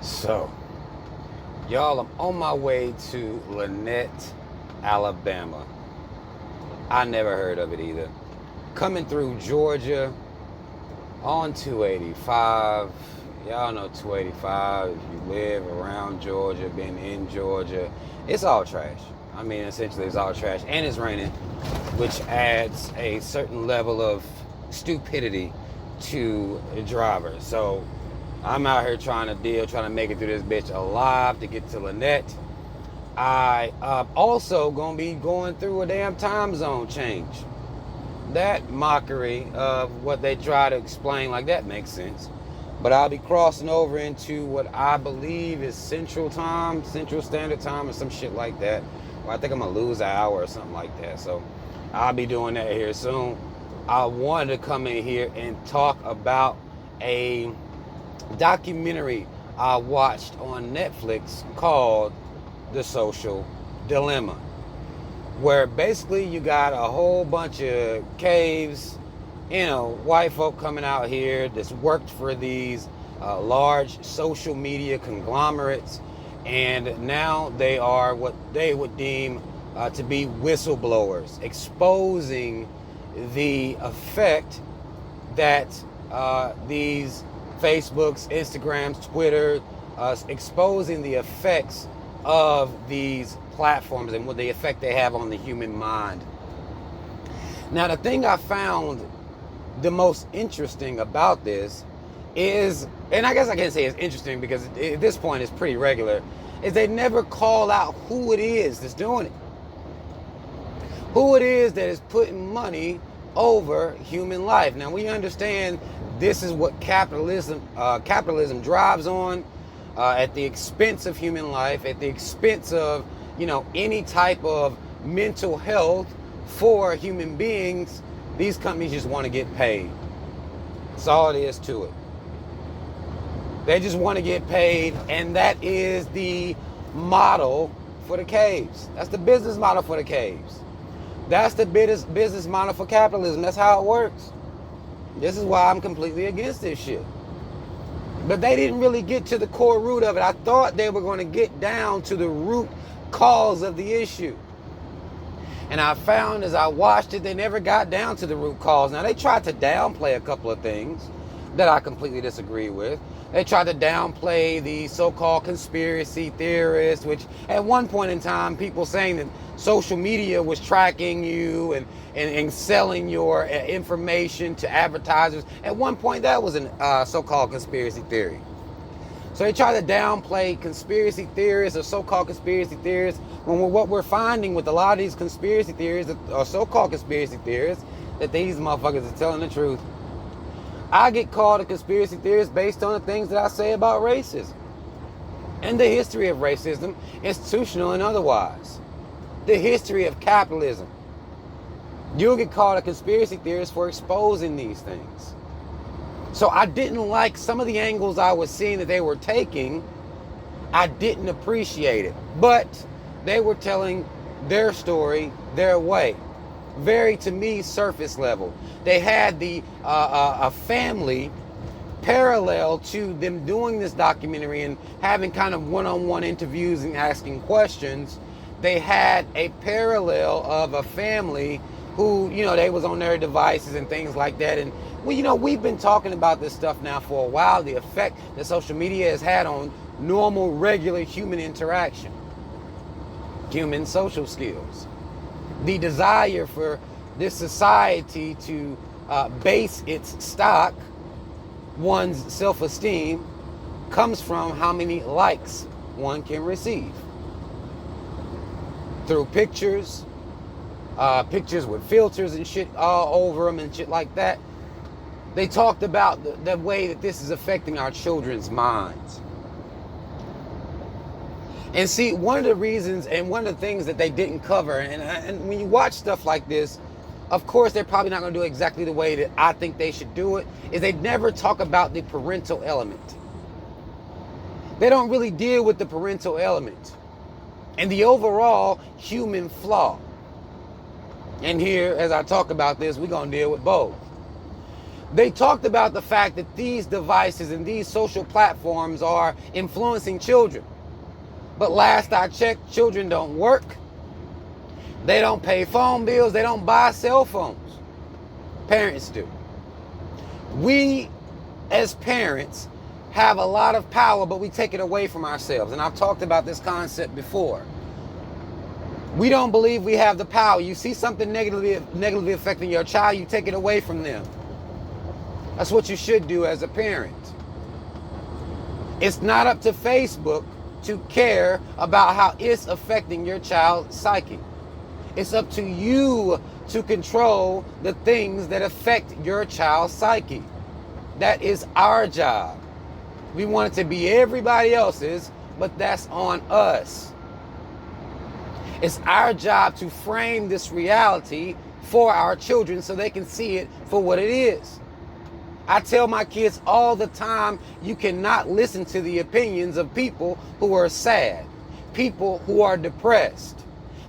So, y'all, I'm on my way to Lynette, Alabama. I never heard of it either. Coming through Georgia on 285. Y'all know 285. If you live around Georgia, been in Georgia, it's all trash. I mean, essentially, it's all trash. And it's raining, which adds a certain level of stupidity to the driver. So, I'm out here trying to make it through this bitch alive to get to Lynette. I also gonna be going through a damn time zone change. That mockery of what they try to explain, like, that makes sense. But I'll be crossing over into what I believe is Central Time, Central Standard Time, or some shit like that. Or I think I'm gonna lose an hour or something like that. So I'll be doing that here soon. I wanted to come in here and talk about a documentary I watched on Netflix called The Social Dilemma, where basically you got a whole bunch of caves, white folk coming out here that's worked for these large social media conglomerates, and now they are what they would deem to be whistleblowers, exposing the effect that these Facebooks, Instagrams, Twitter, exposing the effects of these platforms and what the effect they have on the human mind. Now, the thing I found the most interesting about this is, and I guess I can't say it's interesting because at this point it's pretty regular, is they never call out who it is that's doing it. Who it is that is putting money over human life. Now, we understand this is what capitalism drives on, at the expense of human life, at the expense of, any type of mental health for human beings. These companies just want to get paid. That's all it is to it. They just want to get paid, and that is the model for the caves. That's the business model for the caves. That's the business model for capitalism. That's how it works. This is why I'm completely against this shit. But they didn't really get to the core root of it. I thought they were going to get down to the root cause of the issue. And I found as I watched it, they never got down to the root cause. Now, they tried to downplay a couple of things that I completely disagree with. They tried to downplay the so-called conspiracy theorists, which at one point in time, people saying that social media was tracking you and selling your information to advertisers. At one point, that was a so-called conspiracy theory. So they try to downplay conspiracy theorists or so-called conspiracy theorists, when what we're finding with a lot of these conspiracy theories or so-called conspiracy theorists, that these motherfuckers are telling the truth. I get called a conspiracy theorist based on the things that I say about racism and the history of racism, institutional and otherwise. The history of capitalism. You'll get called a conspiracy theorist for exposing these things. So I didn't like some of the angles I was seeing that they were taking. I didn't appreciate it. But they were telling their story their way. Very, to me, surface level. They had a family parallel to them doing this documentary and having kind of one-on-one interviews and asking questions. They had a parallel of a family who, they was on their devices and things like that. And we've been talking about this stuff now for a while, the effect that social media has had on normal, regular human interaction, human social skills. The desire for this society to base its stock, one's self-esteem, comes from how many likes one can receive. Through pictures with filters and shit all over them and shit like that. They talked about the way that this is affecting our children's minds. And see, one of the reasons and one of the things that they didn't cover, and when you watch stuff like this, of course, they're probably not going to do it exactly the way that I think they should do it, is they never talk about the parental element. They don't really deal with the parental element and the overall human flaw. And here, as I talk about this, we're going to deal with both. They talked about the fact that these devices and these social platforms are influencing children. But last I checked, children don't work. They don't pay phone bills. They don't buy cell phones. Parents do. We, as parents, have a lot of power, but we take it away from ourselves. And I've talked about this concept before. We don't believe we have the power. You see something negatively affecting your child, you take it away from them. That's what you should do as a parent. It's not up to Facebook to care about how it's affecting your child's psyche. It's up to you to control the things that affect your child's psyche. That is our job. We want it to be everybody else's, but that's on us. It's our job to frame this reality for our children so they can see it for what it is. I tell my kids all the time, you cannot listen to the opinions of people who are sad, people who are depressed.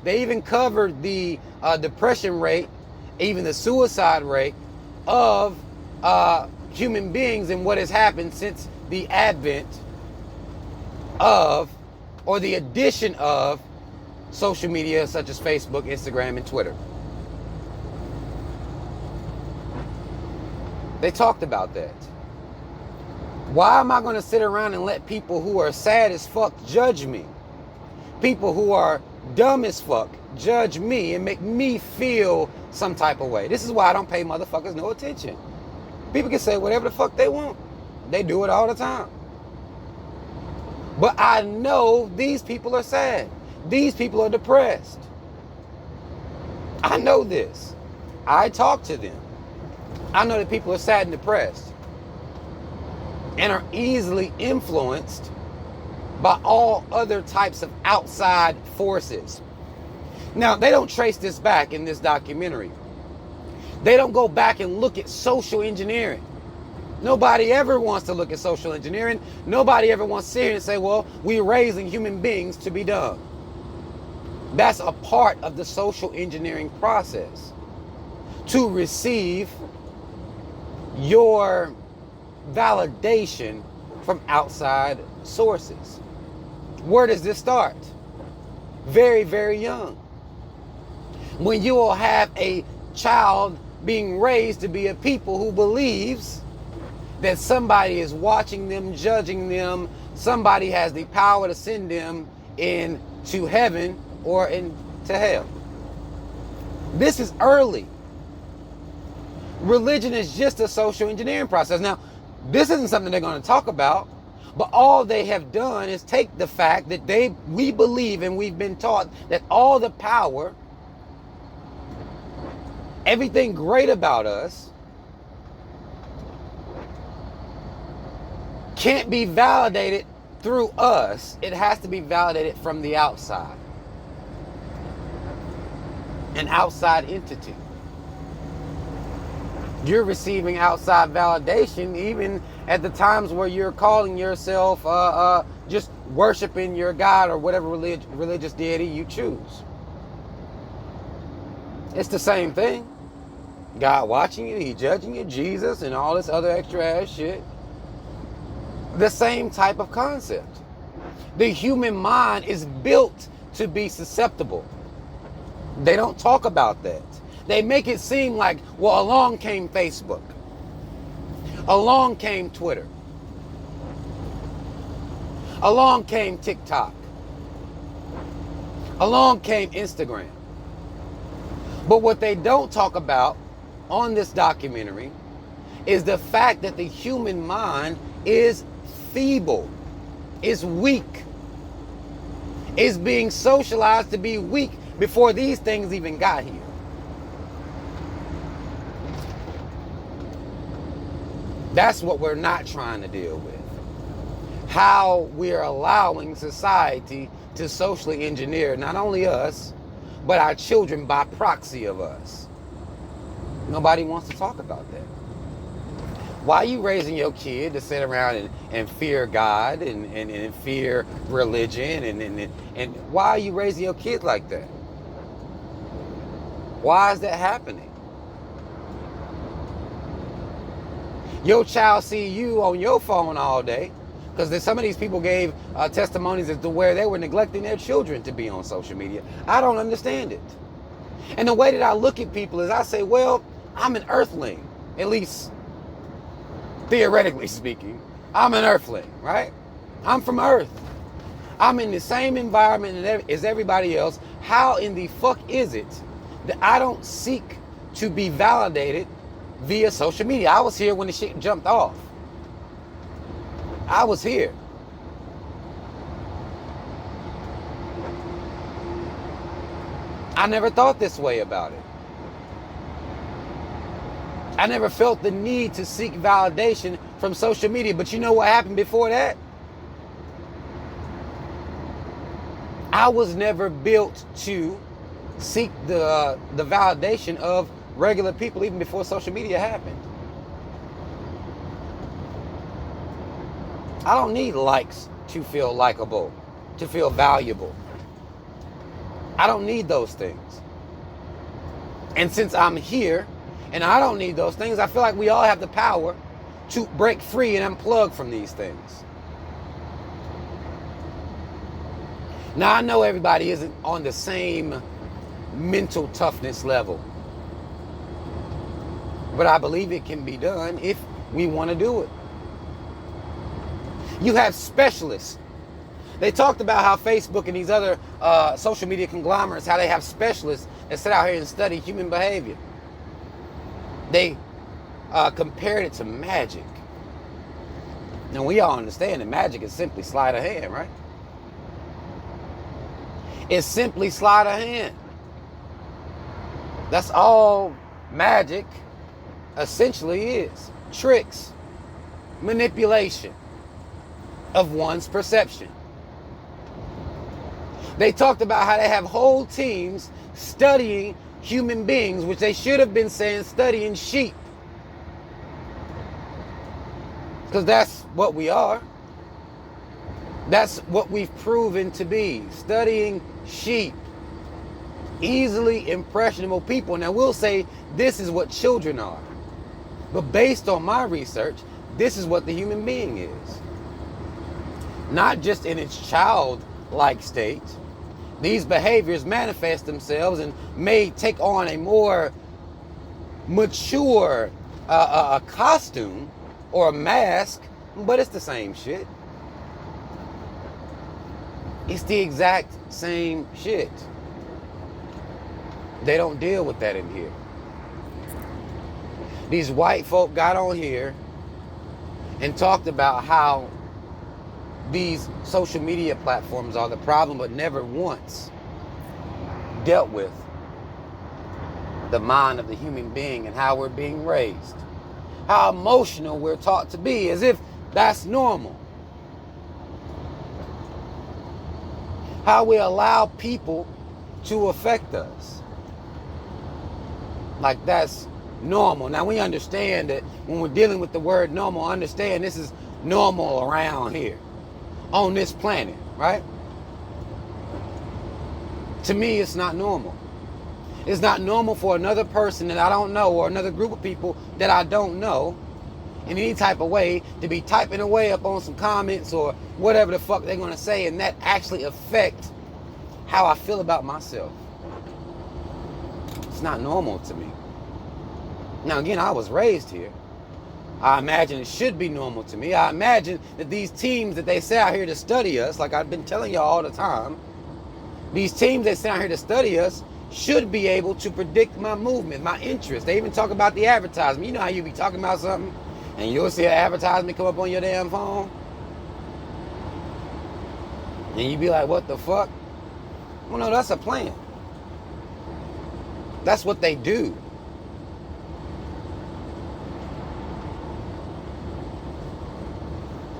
They even covered the depression rate, even the suicide rate of human beings and what has happened since the advent of, or the addition of, social media such as Facebook, Instagram, and Twitter. They talked about that. Why am I going to sit around and let people who are sad as fuck judge me? People who are dumb as fuck judge me and make me feel some type of way. This is why I don't pay motherfuckers no attention. People can say whatever the fuck they want. They do it all the time. But I know these people are sad. These people are depressed. I know this. I talk to them. I know that people are sad and depressed and are easily influenced by all other types of outside forces. Now, they don't trace this back in this documentary. They don't go back and look at social engineering. Nobody ever wants to look at social engineering. Nobody ever wants to sit here and say, well, we're raising human beings to be dumb. That's a part of the social engineering process. To receive your validation from outside sources. Where does this start? Very, very young. When you will have a child being raised to be a people who believes that somebody is watching them, judging them, somebody has the power to send them into heaven or into hell. This is early. Religion is just a social engineering process. Now, this isn't something they're going to talk about, but all they have done is take the fact that we believe and we've been taught that all the power, everything great about us, can't be validated through us. It has to be validated from the outside. An outside entity. You're receiving outside validation even at the times where you're calling yourself just worshiping your God or whatever religious deity you choose. It's the same thing. God watching you, He judging you, Jesus, and all this other extra ass shit. The same type of concept. The human mind is built to be susceptible. They don't talk about that. They make it seem like, well, along came Facebook. Along came Twitter. Along came TikTok. Along came Instagram. But what they don't talk about on this documentary is the fact that the human mind is feeble, is weak, is being socialized to be weak before these things even got here. That's what we're not trying to deal with. How we're allowing society to socially engineer not only us, but our children by proxy of us. Nobody wants to talk about that. Why are you raising your kid to sit around and fear God and fear religion? And why are you raising your kid like that? Why is that happening? Your child see you on your phone all day, because some of these people gave testimonies as to where they were neglecting their children to be on social media. I don't understand it. And the way that I look at people is I say, well, I'm an earthling, at least theoretically speaking. I'm an earthling, right? I'm from Earth. I'm in the same environment as everybody else. How in the fuck is it that I don't seek to be validated via social media? I was here when the shit jumped off. I was here. I never thought this way about it. I never felt the need to seek validation from social media. But you know what happened before that? I was never built to seek the validation of regular people even before social media happened. I don't need likes to feel likable, to feel valuable. I don't need those things. And since I'm here and I don't need those things, I feel like we all have the power to break free and unplug from these things. Now, I know everybody isn't on the same mental toughness level, but I believe it can be done if we want to do it. You have specialists. They talked about how Facebook and these other social media conglomerates, how they have specialists that sit out here and study human behavior. They compared it to magic. Now, we all understand that magic is simply sleight of hand, right? It's simply sleight of hand. That's all magic essentially is. Tricks, manipulation of one's perception. They talked about how they have whole teams studying human beings, which they should have been saying studying sheep. Because that's what we are. That's what we've proven to be, studying sheep. Easily impressionable people. Now, we'll say this is what children are. But based on my research, this is what the human being is. Not just in its childlike state. These behaviors manifest themselves and may take on a more mature a costume or a mask, but it's the same shit. It's the exact same shit. They don't deal with that in here. These white folk got on here and talked about how these social media platforms are the problem, but never once dealt with the mind of the human being and how we're being raised. How emotional we're taught to be, as if that's normal. How we allow people to affect us. Like that's normal. Now, we understand that when we're dealing with the word normal, understand this is normal around here on this planet, right? To me, it's not normal. It's not normal for another person that I don't know or another group of people that I don't know in any type of way to be typing away up on some comments or whatever the fuck they're going to say, and that actually affect how I feel about myself. It's not normal to me. Now, again, I was raised here. I imagine it should be normal to me. I imagine that these teams that they say out here to study us, like I've been telling y'all all the time, these teams that sit out here to study us should be able to predict my movement, my interest. They even talk about the advertisement. You know how you be talking about something and you'll see an advertisement come up on your damn phone? And you be like, what the fuck? Well, no, that's a plan. That's what they do.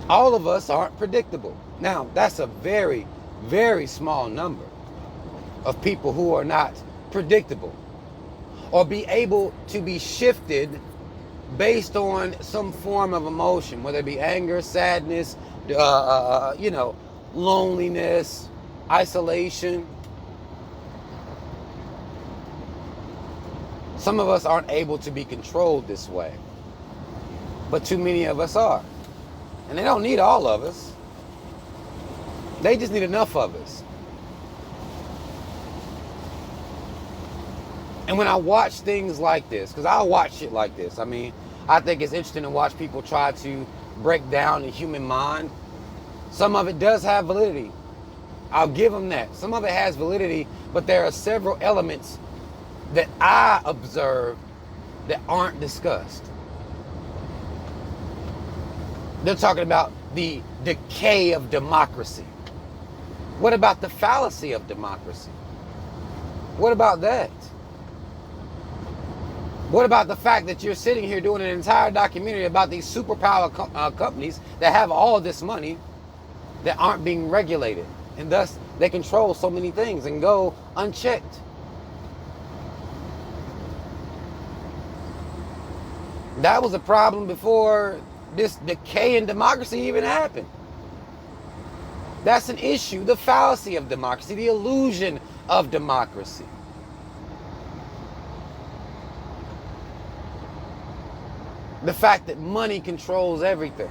All of us aren't predictable. Now, that's a very, very small number of people who are not predictable or be able to be shifted based on some form of emotion, whether it be anger, sadness, loneliness, isolation. Some of us aren't able to be controlled this way. but too many of us are. And they don't need all of us. They just need enough of us. And when I watch things like this, because I watch shit like this, I mean, I think it's interesting to watch people try to break down the human mind. Some of it does have validity. I'll give them that. Some of it has validity, but there are several elements that I observe that aren't discussed. They're talking about the decay of democracy. What about the fallacy of democracy? What about that? What about the fact that you're sitting here doing an entire documentary about these superpower companies that have all of this money that aren't being regulated, and thus they control so many things and go unchecked? That was a problem before this decay in democracy even happened. That's an issue. The fallacy of democracy, the illusion of democracy. The fact that money controls everything,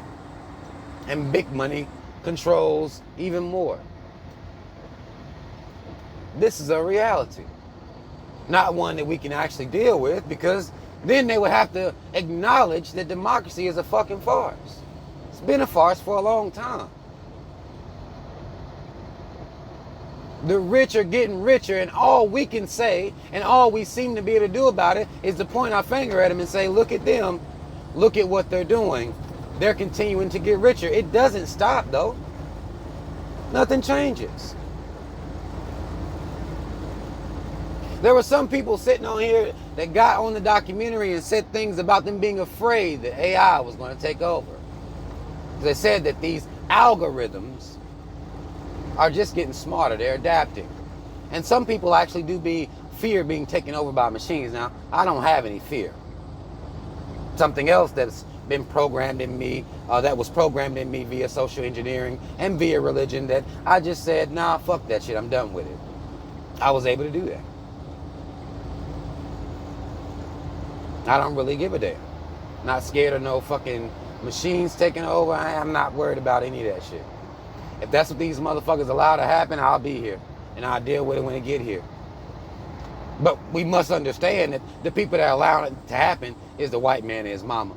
and big money controls even more. This is a reality, not one that we can actually deal with, because then they would have to acknowledge that democracy is a fucking farce. It's been a farce for a long time. The rich are getting richer, and all we can say, and all we seem to be able to do about it, is to point our finger at them and say, look at them, look at what they're doing. They're continuing to get richer. It doesn't stop, though. Nothing changes. There were some people sitting on here that got on the documentary and said things about them being afraid that AI was going to take over. They said that these algorithms are just getting smarter. They're adapting. And some people actually do fear being taken over by machines. Now, I don't have any fear. Something else that's been programmed in me, that was programmed in me via social engineering and via religion, that I just said, nah, fuck that shit, I'm done with it. I was able to do that. I don't really give a damn. Not scared of no fucking machines taking over. I'm not worried about any of that shit. If that's what these motherfuckers allow to happen, I'll be here. And I'll deal with it when it get here. But we must understand that the people that allow it to happen is the white man and his mama.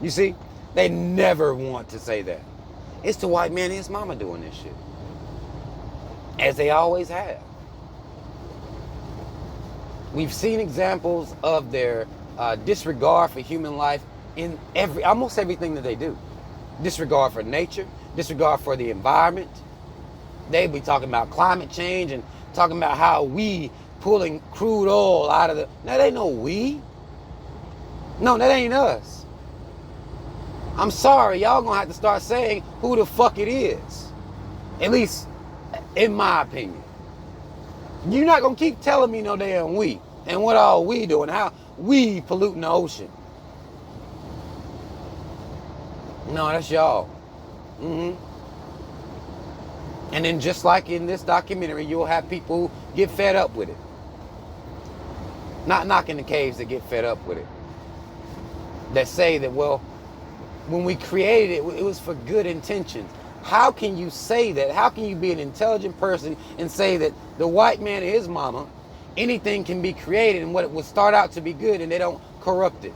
You see? They never want to say that. It's the white man and his mama doing this shit. As they always have. We've seen examples of their disregard for human life in almost everything that they do. Disregard for nature, disregard for the environment. They be talking about climate change and talking about how we pulling crude oil out of the... Now, that ain't no we. No, that ain't us. I'm sorry, y'all gonna have to start saying who the fuck it is. At least, in my opinion. You're not gonna keep telling me no damn we. And what all we doing, how we polluting the ocean. No, that's y'all. And then just like in this documentary, you'll have people get fed up with it. Not knocking the caves that get fed up with it. That say that, well, when we created it, it was for good intentions. How can you say that? How can you be an intelligent person and say that the white man and his mama, anything can be created and what it would start out to be good and they don't corrupt it?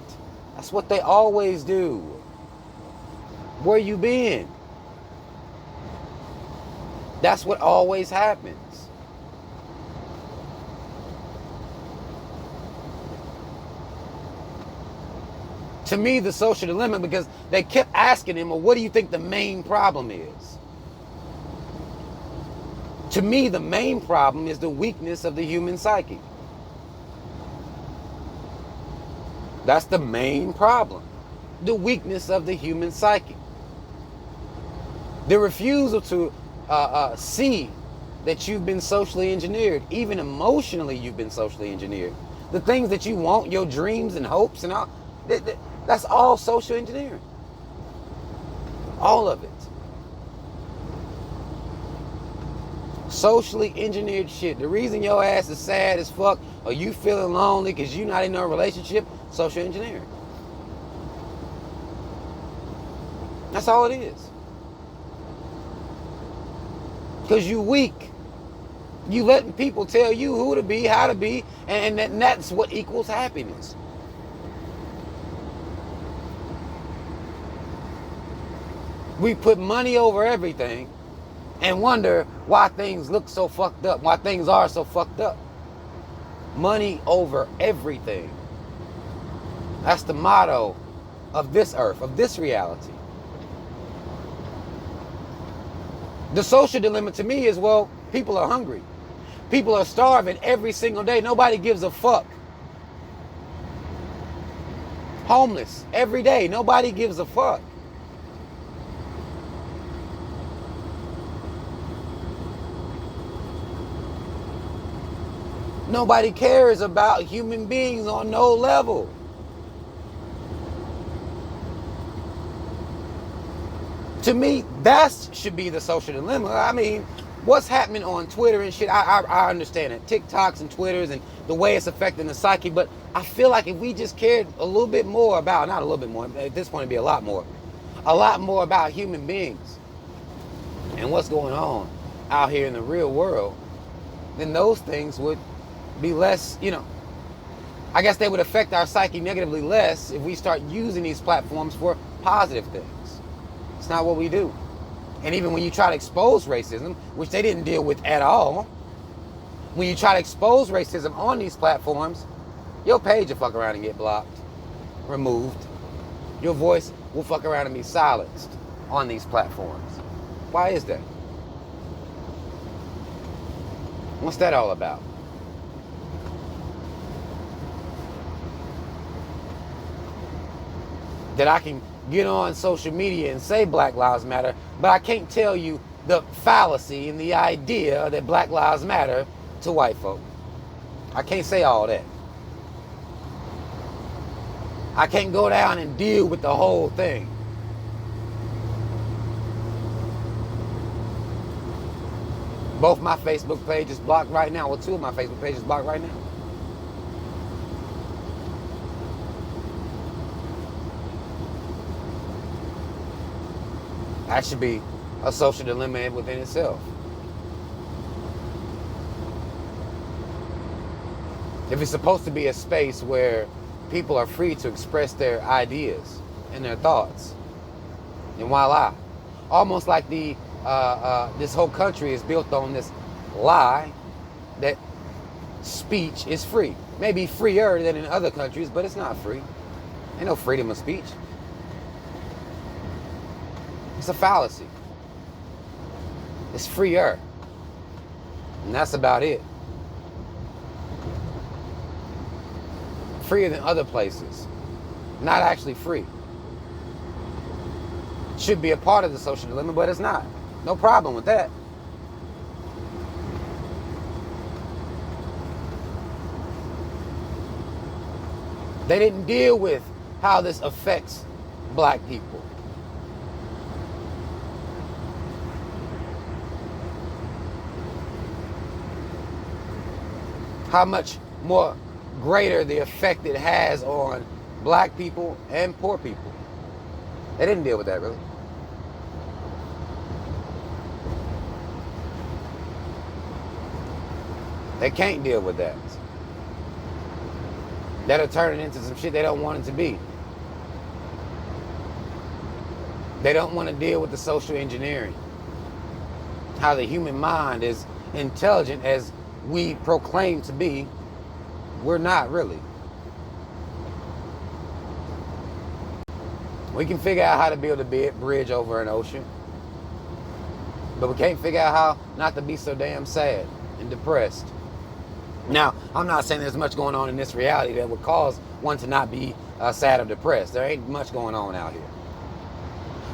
That's what they always do. Where you been? That's what always happens. To me, the social dilemma, because they kept asking him, well, what do you think the main problem is? To me, the main problem is the weakness of the human psyche. That's the main problem. The weakness of the human psyche. The refusal to see that you've been socially engineered. Even emotionally, you've been socially engineered. The things that you want, your dreams and hopes and all, that's all social engineering. All of it. Socially engineered shit. The reason your ass is sad as fuck or you feeling lonely because you're not in no relationship, social engineering. That's all it is. Because you weak. You letting people tell you who to be, how to be, and that's what equals happiness. We put money over everything and wonder why things look so fucked up, why things are so fucked up. Money over everything. That's the motto of this earth, of this reality. The social dilemma to me is, well, people are hungry. People are starving every single day. Nobody gives a fuck. Homeless every day. Nobody gives a fuck. Nobody cares about human beings on no level. To me, that should be the social dilemma. I mean, what's happening on Twitter and shit, I understand it. TikToks and Twitters and the way it's affecting the psyche, but I feel like if we just cared a little bit more about, not a little bit more, at this point it'd be a lot more about human beings and what's going on out here in the real world, then those things would be less, I guess they would affect our psyche negatively less if we start using these platforms for positive things. It's not what we do. And even when you try to expose racism, which they didn't deal with at all, when you try to expose racism on these platforms, your page will fuck around and get blocked, removed. Your voice will fuck around and be silenced on these platforms. Why is that? What's that all about? That I can get on social media and say Black Lives Matter, but I can't tell you the fallacy and the idea that Black Lives Matter to white folk. I can't say all that. I can't go down and deal with the whole thing. Both my Facebook pages blocked right now. Well, 2 of my Facebook pages blocked right now. That should be a social dilemma within itself. If it's supposed to be a space where people are free to express their ideas and their thoughts, and voila, almost like this whole country is built on this lie that speech is free. Maybe freer than in other countries, but it's not free. Ain't no freedom of speech. It's a fallacy. It's freer. And that's about it. Freer than other places. Not actually free. Should be a part of the social dilemma, but it's not. No problem with that. They didn't deal with how this affects black people. How much more greater the effect it has on black people and poor people. They didn't deal with that, really. They can't deal with that. That'll turn it into some shit they don't want it to be. They don't want to deal with the social engineering. How the human mind is intelligent as we proclaim to be, we're not really. We can figure out how to build a bridge over an ocean, but we can't figure out how not to be so damn sad and depressed. Now, I'm not saying there's much going on in this reality that would cause one to not be sad or depressed. There ain't much going on out here.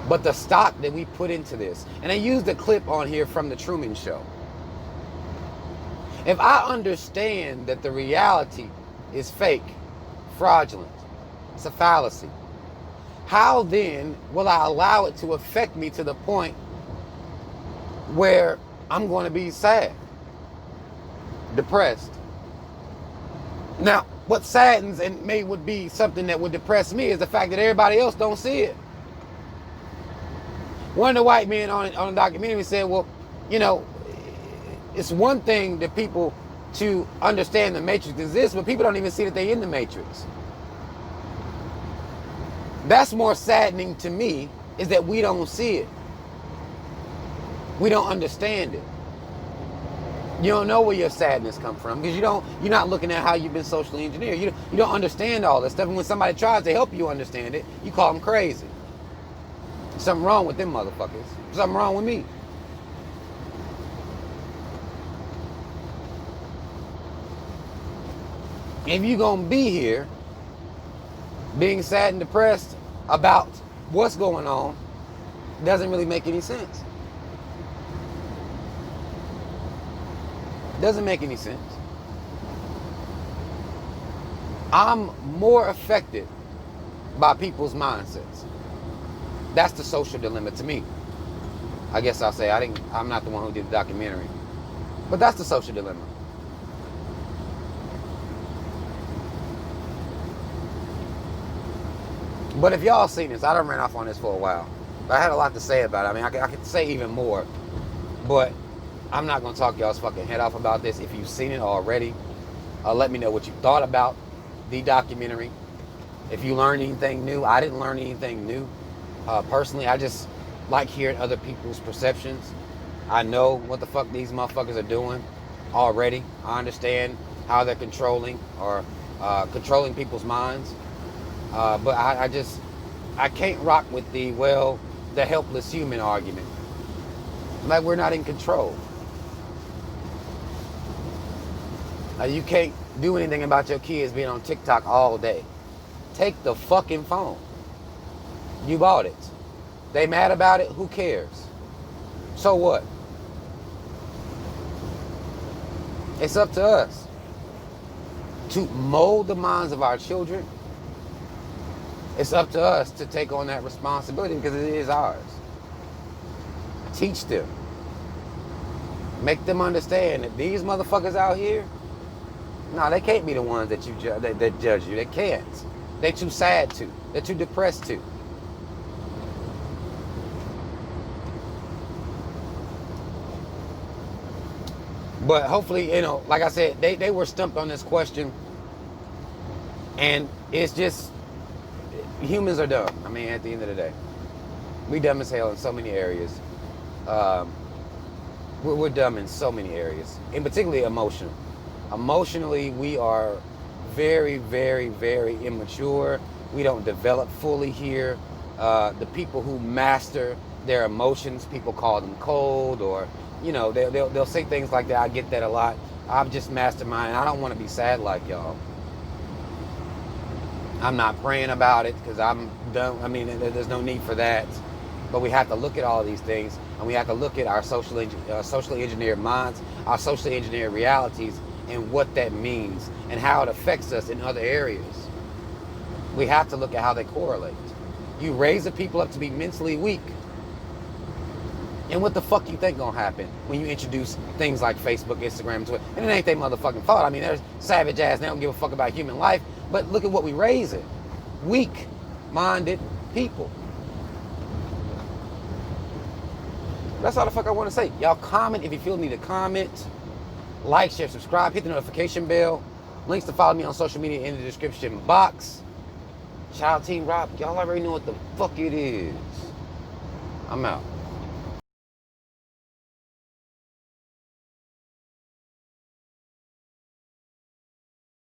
But the stock that we put into this, and I used a clip on here from the Truman Show. If I understand that the reality is fake, fraudulent, it's a fallacy, how then will I allow it to affect me to the point where I'm going to be sad, depressed? Now, what saddens and would be something that would depress me is the fact that everybody else don't see it. One of the white men on the documentary said, well, you know, it's one thing that people to understand the Matrix exists, but people don't even see that they're in the Matrix. That's more saddening to me, is that we don't see it. We don't understand it. You don't know where your sadness comes from because you're not looking at how you've been socially engineered. You don't understand all this stuff. And when somebody tries to help you understand it, you call them crazy. Something wrong with them motherfuckers. Something wrong with me. If you're going to be here being sad and depressed about what's going on, doesn't really make any sense. Doesn't make any sense. I'm more affected by people's mindsets. That's the social dilemma to me. I guess I'll say I'm not the one who did the documentary, but that's the social dilemma. But if y'all seen this, I done ran off on this for a while. I had a lot to say about it. I mean, I could say even more, but I'm not going to talk y'all's fucking head off about this. If you've seen it already, let me know what you thought about the documentary. If you learned anything new, I didn't learn anything new. Personally, I just like hearing other people's perceptions. I know what the fuck these motherfuckers are doing already. I understand how they're controlling people's minds. But I can't rock with the helpless human argument. Like, we're not in control. You can't do anything about your kids being on TikTok all day. Take the fucking phone. You bought it. They mad about it? Who cares? So what? It's up to us to mold the minds of our children. It's up to us to take on that responsibility because it is ours. Teach them. Make them understand that these motherfuckers out here, no, they can't be the ones that that judge you. They can't. They're too sad to. They're too depressed to. But hopefully, you know, like I said, they were stumped on this question. And it's just, humans are dumb. I mean, at the end of the day, we dumb as hell in so many areas. We're dumb in so many areas, and particularly emotional. Emotionally, we are very, very, very immature. We don't develop fully here. The people who master their emotions, people call them cold, or, you know, they'll say things like that. I get that a lot. I've just mastered mine. I don't want to be sad like y'all. I'm not praying about it because I'm done. I mean, there's no need for that. But we have to look at all these things, and we have to look at our socially engineered minds, our socially engineered realities, and what that means, and how it affects us in other areas. We have to look at how they correlate. You raise the people up to be mentally weak, and what the fuck you think gonna happen when you introduce things like Facebook, Instagram, Twitter? And it ain't their motherfucking fault. I mean, they're savage ass. They don't give a fuck about human life. But look at what we raising. Weak-minded people. That's all the fuck I want to say. Y'all comment if you feel need to comment. Like, share, subscribe. Hit the notification bell. Links to follow me on social media in the description box. Shout out Team Rob. Y'all already know what the fuck it is. I'm out.